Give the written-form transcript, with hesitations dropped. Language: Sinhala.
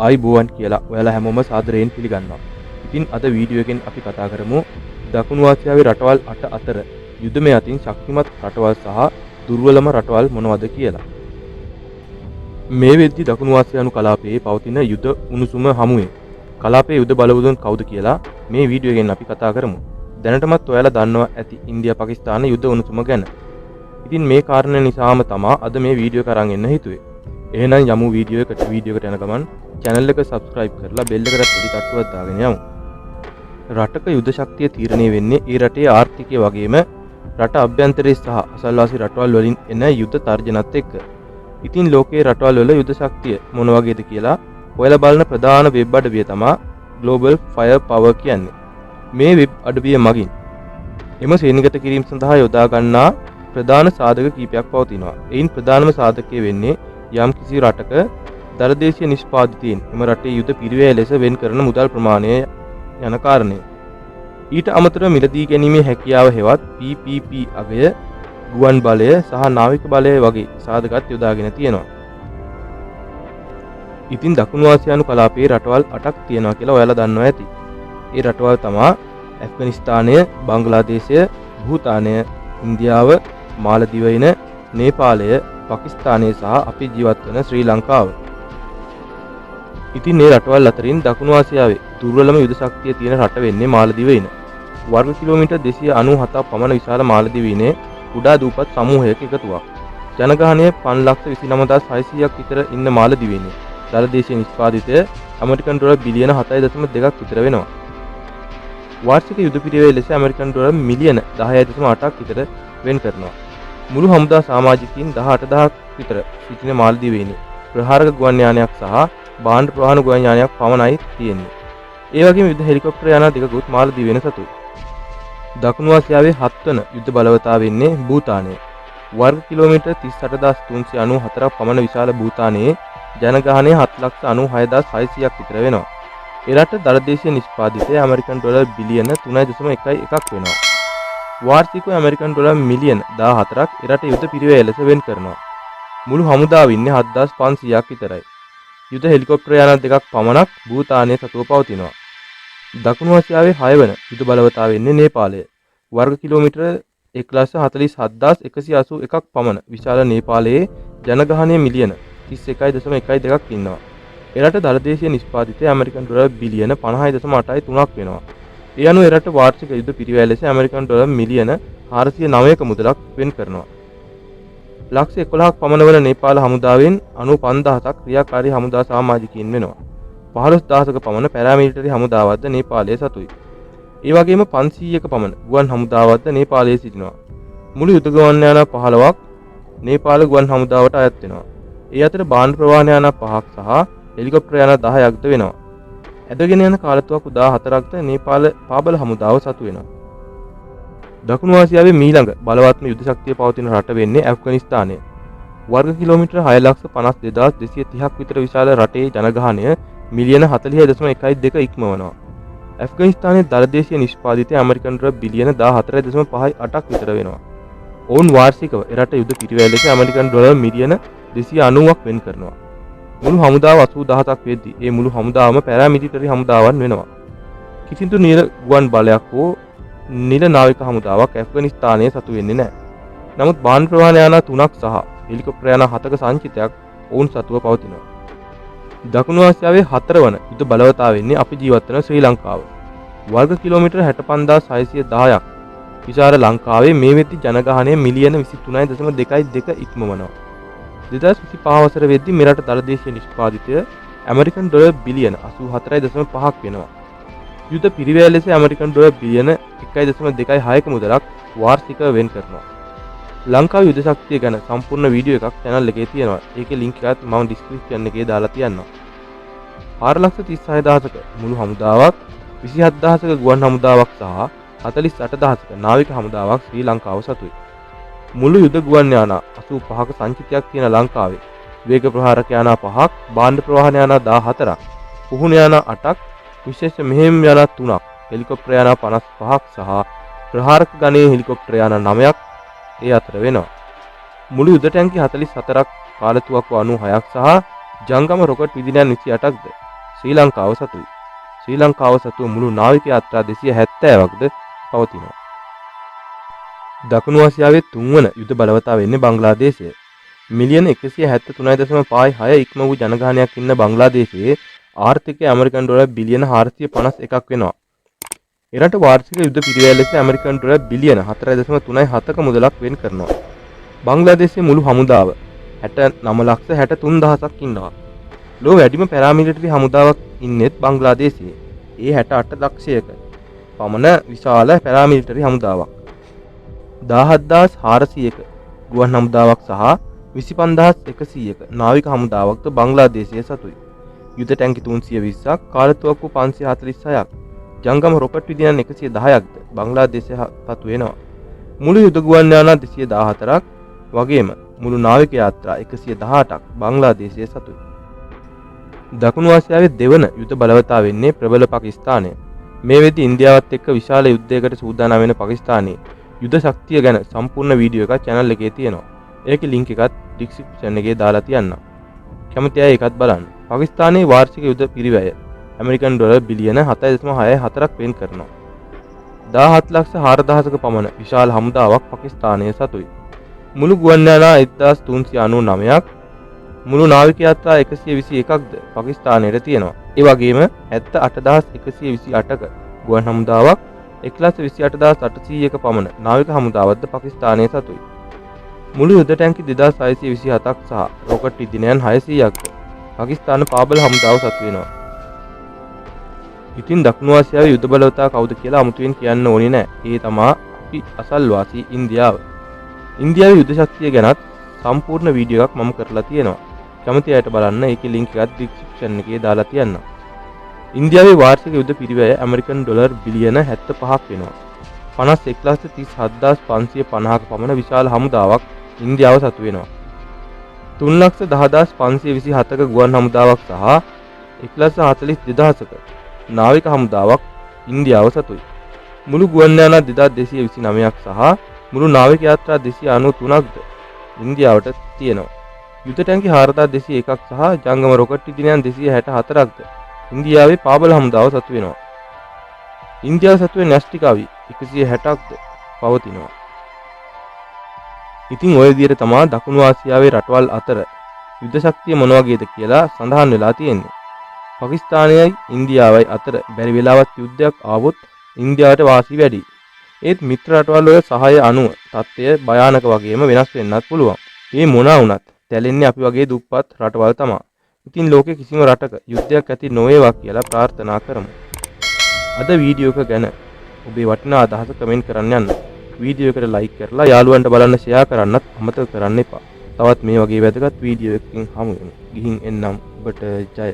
ආයිබෝවන් කියලා ඔයාලා හැමෝම සාදරයෙන් පිළිගන්නවා. ඉතින් අද වීඩියෝ එකෙන් අපි කතා කරමු දකුණු ආසියාවේ රටවල් 8 අතර යුද්ධමය අතින් ශක්තිමත් රටවල් සහ දුර්වලම රටවල් මොනවද කියලා. මේ වෙද්දි දකුණු ආසියානු කලාපයේ පවතින යුද උණුසුම හමුවේ කලාපයේ යුද බලවතුන් කවුද කියලා මේ වීඩියෝ එකෙන් අපි කතා කරමු. දැනටමත් ඔයාලා දන්නවා ඇති ඉන්දියා පාකිස්තාන යුද උණුසුම ගැන. ඉතින් මේ කාරණා නිසාම තමයි අද මේ වීඩියෝ එක අරන් එන්න හිතුවේ. එහෙනම් යමු වීඩියෝ එකට යන ගමන් channel එක subscribe කරලා bell එකට පොඩි තට්ටුවක් දාගෙන යමු. රටක යුද ශක්තිය තීරණය වෙන්නේ ඒ රටේ ආර්ථිකය වගේම රට අභ්‍යන්තරයේ සහ අසල්වාසී රටවල් වලින් එන යුද තර්ජනත් එක්ක. ඉතින් ලෝකයේ රටවල් වල යුද ශක්තිය මොන වගේද කියලා ඔයාලා බලන ප්‍රධාන වෙබ් අඩවිය තමයි Global Fire Power කියන්නේ. මේ වෙබ් අඩවිය මගින් එම ශ්‍රේණිගත කිරීම සඳහා යොදා ගන්නා ප්‍රධාන සාධක කීපයක් පවතිනවා. එයින් ප්‍රධානම සාධකය වෙන්නේ යම් කිසි රටක දරදේශීය නිෂ්පාදිතයින් එම රටේ යුද පිරිවැය ලෙස වෙන් කරන මුදල් ප්‍රමාණය යන කාරණය. ඊට අමතරව මිලදී ගැනීමේ හැකියාව හෙවත් PPP අගය, ගුවන් බලය සහ නාවික බලය වගේ සාධකත් යොදාගෙන තියෙනවා. ඉතින් දකුණු ආසියානු කලාපයේ රටවල් 8ක් තියෙනවා කියලා ඔයාලා දන්නවා ඇති. ඒ රටවල් තමයි ඇෆ්ගනිස්තානය, බංග්ලාදේශය, භූතානය, ඉන්දියාව, මාලදිවයින, නේපාලය, පාකිස්තානය සහ අපි ජීවත් වන ශ්‍රී ලංකාව. ඉතින් මේ රටවල් අතරින් දකුණු ආසියාවේ දුර්වලම යුද ශක්තිය තියෙන රට වෙන්නේ මාලදිවයින. වර්ග කිලෝමීටර් 297ක් පමණ විශාල මාලදිවයිනේ කුඩා දූපත් සමූහයක එකතුවක්. ජනගහනය 529600ක් විතර ඉන්න මාලදිවයිනේ දළදේශීය නිෂ්පාදිතය ඇමරිකන් ඩොලර් බිලියන 7.2ක් විතර වෙනවා. වාර්ෂික යුද පිරිවැය ලෙස ඇමරිකන් ඩොලර් මිලියන 10.8ක් විතර වෙන් කරනවා. මුළු හමුදා සමාජිකයින් 18000ක් විතර සිටින මාලදිවයිනේ ප්‍රහාරක ගුවන් යානයක් සහ බාණ්ඩ ප්‍රවාහන ගුවන් යානයක් පමණයි තියෙන්නේ. ඒ වගේම යුද හෙලිකොප්ටර් යාන දෙකකුත් මාලදිවයින සතුයි. දකුණු ආසියාවේ 7 වන යුද බලවතා වෙන්නේ භූතානය. වර්ග කිලෝමීටර් 38394ක් පමණ විශාල භූතානයේ ජනගහනය 796600ක් විතර වෙනවා. ඒ රට දළදේශීය නිෂ්පාදිතය ඇමරිකන් ඩොලර් බිලියන 3.1ක් වෙනවා. වාර්ෂිකව ඇමරිකන් ඩොලර් මිලියන 14ක් ඒ රට යුද පිරිවැය ලෙස වෙන් කරනවා. මුළු හමුදාව ඉන්නේ 7500ක් විතරයි. යුද හෙලිකොප්ටර් යාන දෙකක් පමණක් භූතානයේ සතුව පවතිනවා. දකුණු ආසියාවේ 6 වන යුද බලවතා වෙන්නේ නේපාලය. වර්ග කිලෝමීටර 147181ක් පමණ විශාල නේපාලයේ ජනගහනය මිලියන 31.12ක් ඉන්නවා. ඒ රට දළදේශීය නිෂ්පාදිතය ඇමරිකන් ඩොලර් බිලියන 50.83ක් වෙනවා. ඒ අනුව ඒ රට වාර්ෂික යුද පිරිවැය ලෙස ඇමරිකන් ඩොලර් මිලියන 409ක මුදලක් වෙන් කරනවා. ලක්ෂ 11ක් පමණ වන නේපාල හමුදාවෙන් 95000ක් ක්‍රියාකාරී හමුදා සමාජිකයින් වෙනවා. 15000ක පමණ පැරාමිලිටරි හමුදාවක්ද නේපාලයේ සතුයි. ඒ වගේම 500ක පමණ ගුවන් හමුදාවක්ද නේපාලයේ සිටිනවා. මුළු යුද ගුවන් යාන 15ක් නේපාල ගුවන් හමුදාවට අයත් වෙනවා. ඒ අතර බාණ්ඩ ප්‍රවාහන යාන 5ක් සහ හෙලිකොප්ටර් යාන 10ක්ද වෙනවා. ඇදගෙන යන කාලතුවක්කු 14ක්ද නේපාල පාබල හමුදාව සතු වෙනවා. දකුණු ආසියාවේ මීළඟ බලවත්ම යුද ශක්තිය පවතින රට වෙන්නේ ඇෆ්ගනිස්තානය. වර්ග කිලෝමීටර් 652230ක් විතර විශාල රටේ ජනගහනය මිලියන 40.12 ඉක්මවනවා. ඇෆ්ගනිස්තානයේ දළදේශීය නිෂ්පාදිතය ඇමරිකන් ඩොලර් බිලියන 14.58ක් විතර වෙනවා. ඔවුන් වාර්ෂිකව එරට යුද පිරිවැය ලෙස ඇමරිකන් ඩොලර් මිලියන 290ක් වෙන් කරනවා. මුළු හමුදාව 80000ක් වෙද්දී ඒ මුළු හමුදාවම පැරාමිලිටරි හමුදාවන් වෙනවා. කිසිදු නිල ගුවන් බලයක් හෝ නිල නාවික හමුදාවක් ඇෆ්ගනිස්තානයේ සතු වෙන්නේ නැහැ. නමුත් බාණ්ඩ ප්‍රවාහන යාන 3ක් සහ හෙලිකොප්ටර් යාන 7ක සංචිතයක් ඔවුන් සතුව පවතිනවා. දකුණු ආසියාවේ 4 වන යුද බලවතා වෙන්නේ අපි ජීවත් වන ශ්‍රී ලංකාව. වර්ග කිලෝමීටර් 65610ක් විශාල ලංකාවේ මේ වෙද්දි ජනගහනය මිලියන 23.22 ඉක්මවනවා. 2025 වසර වෙද්දී මෙරට දළදේශීය නිෂ්පාදිතය ඇමරිකන් ඩොලර් බිලියන 84.5ක් වෙනවා. යුද පිරිවැය ලෙස ඇමරිකන් ඩොලර් බිලියන 1.26ක මුදලක් වාර්ෂිකව වෙන් කරනවා. ලංකාවේ යුද ශක්තිය ගැන සම්පූර්ණ වීඩියෝ එකක් channel එකේ තියෙනවා. ඒකේ link එකත් මම description එකේ දාලා තියන්නම්. 436000ක මුළු හමුදාවක්, 27000ක ගුවන් හමුදාවක් සහ 48000ක නාවික හමුදාවක් ශ්‍රී ලංකාව සතුයි. මුළු යුද ගුවන් යාන 85ක සංචිතයක් තියෙන ලංකාවේ වේග ප්‍රහාරක යාන 5ක්, බාණ්ඩ ප්‍රවාහන යාන 14ක්, පුහුණු යාන 8ක්, විශේෂ මෙහෙයුම් යාන 3ක්, හෙලිකොප්ටර් යාන 55ක් සහ ප්‍රහාරක ගණයේ හෙලිකොප්ටර් යාන 9ක් ඒ අතර වෙනවා. මුළු යුද ටැංකි 44ක්, කාලතුවක්කු 96ක් සහ ජංගම රොකට් විදිනයන් 28ක්ද ශ්‍රී ලංකාව සතුයි. ශ්‍රී ලංකාව සතුව මුළු නාවික යාත්‍රා 270ක්ද පවතිනවා. දකුණු ආසියාවේ තුන්වන යුද බලවතා වෙන්නේ බංග්ලාදේශය. මිලියන 173.6 ඉක්ම වූ ජනගහනයක් ඉන්න බංග්ලාදේශයේ ආර්ථිකය ඇමරිකන් ඩොලර් බිලියන 451ක් වෙනවා. එරට වාර්ෂික යුද පිරිවැය ලෙස ඇමරිකන් ඩොලර් බිලියන 4.37ක මුදලක් වෙන් කරනවා. බංග්ලාදේශයේ මුළු හමුදාව 69,63,000ක් ඉන්නවා. ලෝක වැඩිම පැරාමිලිටරි හමුදාවක් ඉන්නෙත් බංග්ලාදේශයේ. ඒ 68 ලක්ෂයක පමණ විශාල පැරාමිලිටරි හමුදාවක්. 17,400ක ගුවන් හමුදාවක් සහ 25,100ක නාවික හමුදාවක්ද බංග්ලාදේශයේ සතුයි. යුද ටැංකි 320ක්, කාලතුවක්කු 546ක්, ජංගම රොකට් විදිනන් 110ක්ද බංග්ලාදේශයේ සතු වෙනවා. මුළු යුද ගුවන් යානා 214ක් වගේම මුළු නාවික යාත්‍රා 118ක් බංග්ලාදේශයේ සතුයි. දකුණු ආසියාවේ දෙවන යුද බලවතා වෙන්නේ ප්‍රබල පාකිස්තානය. මේ වෙද්දී ඉන්දියාවත් එක්ක විශාල යුද්ධයකට සූදානම් වෙන පාකිස්තානයේ යුද ශක්තිය ගැන සම්පූර්ණ වීඩියෝ එකක් channel එකේ තියෙනවා. ඒකේ link එකත් description එකේ දාලා තියන්නම්. කැමති අය ඒකත් බලන්න. පාකිස්තානයේ වාර්ෂික යුද පිරිවැය ඇමරිකන් ඩොලර් බිලියන 7.64ක් වෙන් කරනවා. 17,04,000ක පමණ විශාල හමුදාවක් පාකිස්තානයේ සතුයි. මුළු ගුවන් යානා 1399ක්, මුළු නාවික යාත්‍රා 121ක්ද පාකිස්තානයේ තියෙනවා. ඒ වගේම 78,128ක ගුවන් හමුදාවක්, 1,28,800ක පමණ නාවික හමුදාවක්ද පාකිස්තානයේ සතුයි. මුළු යුද ටැංකි 2,627ක් සහ රොකට් ඉදිනයන් 600ක්ද පාකිස්තාන පාබල හමුදාව සතු වෙනවා. ඉතින් දකුණු ආසියාවේ යුද බලවතා කවුද කියලා අමුතුවෙන් කියන්න ඕනේ නැහැ. ඒ තමයි අපි අසල්වාසී ඉන්දියාව. ඉන්දියාවේ යුද ශක්තිය ගැනත් සම්පූර්ණ වීඩියෝ එකක් මම කරලා තියෙනවා. කැමති අයට බලන්න. ඒකේ link එකත් description එකේ දාලා තියන්නම්. ඉන්දියාවේ වාර්ෂික යුද පිරිවැය ඇමරිකන් ඩොලර් බිලියන 75ක් වෙනවා. 51,37,550ක පමණ විශාල හමුදාවක් ඉන්දියාව සතු වෙනවා. 3,10,527ක ගුවන් හමුදාවක් සහ 1,42,000ක නාවික හමුදාවක් ඉන්දියාව සතුයි. මුළු ගුවන් යානා 2,229ක් සහ මුළු නාවික යාත්‍රා 293ක්ද ඉන්දියාවට තියෙනවා. යුද ටැංකි 4,201ක් සහ ජංගම රොකට් ඉදිනයන් 264ක්ද ඉන්දියාවේ පාබල හමුදාව සතු වෙනවා. ඉන්දියාව සතුවේ න්‍යෂ්ටිකාවි 160ක්ද පවතිනවා. ඉතින් ඔය විදිහට තමයි දකුණු ආසියාවේ රටවල් අතර යුද ශක්තිය මොන වගේද කියලා සඳහන් වෙලා තියෙන්නේ. පාකිස්තානයයි ඉන්දියාවයි අතර බැරි වෙලාවත් යුද්ධයක් ආවොත් ඉන්දියාවට වාසි වැඩි. ඒත් මිත්‍ර රටවල් වල සහාය අනුව තත්ත්වය භයානක වගේම වෙනස් වෙන්නත් පුළුවන්. මේ මොනවා වුණත් තැලෙන්නේ අපි වගේ දුප්පත් රටවල් තමයි. ඉතින් ලෝකේ කිසිම රටක යුද්ධයක් ඇති නොවේවා කියලා ප්‍රාර්ථනා කරමු. අද වීඩියෝ එක ගැන ඔබේ වටිනා අදහස කමෙන්ට් කරන්න යන්න. වීඩියෝ එකට ලයික් කරලා යාළුවන්ට බලන්න ෂෙයා කරන්නත් අමතක කරන්න එපා. තවත් මේ වගේ වැදගත් වීඩියෝ එකකින් හමු වෙමු. ගිහින් එන්නම් ඔබට ජය.